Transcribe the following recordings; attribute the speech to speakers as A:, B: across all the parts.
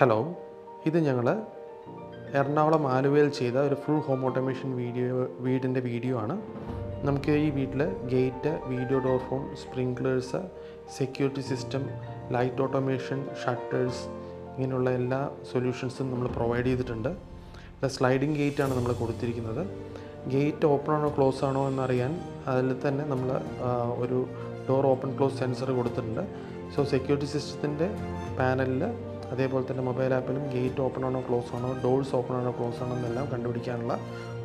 A: Hello, ഇത് ഞങ്ങൾ എറണാകുളം ആലുവയിൽ ചെയ്ത ഒരു ഫുൾ ഹോം ഓട്ടോമേഷൻ വീടിൻ്റെ വീഡിയോ ആണ്. നമുക്ക് ഈ വീട്ടിൽ gate, video door phone, sprinklers, security system, light automation, shutters ഇങ്ങനെയുള്ള എല്ലാ സൊല്യൂഷൻസും നമ്മൾ പ്രൊവൈഡ് ചെയ്തിട്ടുണ്ട്. സ്ലൈഡിങ് ഗേറ്റാണ് നമ്മൾ കൊടുത്തിരിക്കുന്നത്. ഗേറ്റ് ഓപ്പൺ ആണോ ക്ലോസ് ആണോ എന്നറിയാൻ അതിൽ തന്നെ നമ്മൾ ഒരു ഡോർ ഓപ്പൺ ക്ലോസ് സെൻസർ കൊടുത്തിട്ടുണ്ട്. സോ സെക്യൂരിറ്റി സിസ്റ്റത്തിൻ്റെ പാനലിൽ അതേപോലെ തന്നെ മൊബൈൽ ആപ്പിലും ഗേറ്റ് ഓപ്പൺ ആണോ ക്ലോസ് ആണോ, ഡോഴ്സ് ഓപ്പൺ ആണോ ക്ലോസ് ആണോ എന്നെല്ലാം കണ്ടുപിടിക്കാനുള്ള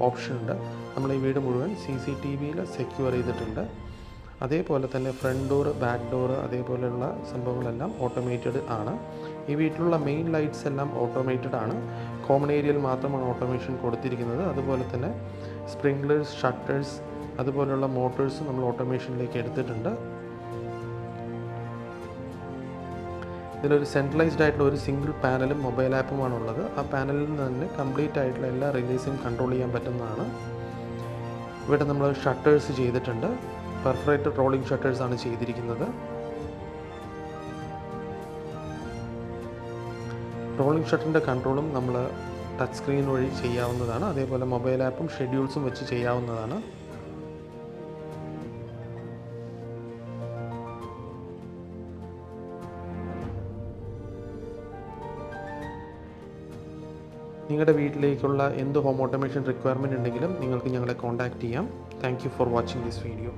A: ഓപ്ഷൻ ഉണ്ട്. നമ്മൾ ഈ വീട് മുഴുവൻ CCTVയിൽ സെക്യൂർ ചെയ്തിട്ടുണ്ട്. അതേപോലെ തന്നെ ഫ്രണ്ട് ഡോർ, ബാക്ക് ഡോർ അതേപോലെയുള്ള സംഭവങ്ങളെല്ലാം ഓട്ടോമേറ്റഡ് ആണ്. ഈ വീട്ടിലുള്ള മെയിൻ ലൈറ്റ്സ് എല്ലാം ഓട്ടോമേറ്റഡ് ആണ്. കോമൺ ഏരിയയിൽ മാത്രമാണ് ഓട്ടോമേഷൻ കൊടുത്തിരിക്കുന്നത്. അതുപോലെ തന്നെ സ്പ്രിങ്ക്ലേഴ്സ്, ഷട്ടേഴ്സ് അതുപോലെയുള്ള മോട്ടേഴ്സ് നമ്മൾ ഓട്ടോമേഷനിലേക്ക് എടുത്തിട്ടുണ്ട്. ഇതിലൊരു സെൻട്രലൈസ്ഡ് ആയിട്ടുള്ള ഒരു സിംഗിൾ പാനലും മൊബൈൽ ആപ്പുമാണുള്ളത്. ആ പാനലിൽ നിന്ന് തന്നെ കംപ്ലീറ്റ് ആയിട്ടുള്ള എല്ലാ റിലീസും കൺട്രോൾ ചെയ്യാൻ പറ്റുന്നതാണ്. ഇവിടെ നമ്മൾ ഷട്ടേഴ്സ് ചെയ്തിട്ടുണ്ട്. പെർഫറേറ്റഡ് റോളിംഗ് ഷട്ടേഴ്സ് ആണ് ചെയ്തിരിക്കുന്നത്. റോളിംഗ് ഷട്ടറിൻ്റെ കൺട്രോളും നമ്മൾ ടച്ച് സ്ക്രീൻ വഴി ചെയ്യാവുന്നതാണ്. അതേപോലെ മൊബൈൽ ആപ്പും ഷെഡ്യൂൾസും വെച്ച് ചെയ്യാവുന്നതാണ്. നിങ്ങളുടെ വീട്ടിലേക്കുള്ള എന്ത് ഹോം ഓട്ടോമേഷൻ റിക്വയർമെൻറ്റ് ഉണ്ടെങ്കിലും നിങ്ങൾക്ക് ഞങ്ങളെ കോൺടാക്റ്റ് ചെയ്യാം. Thank you for watching this video.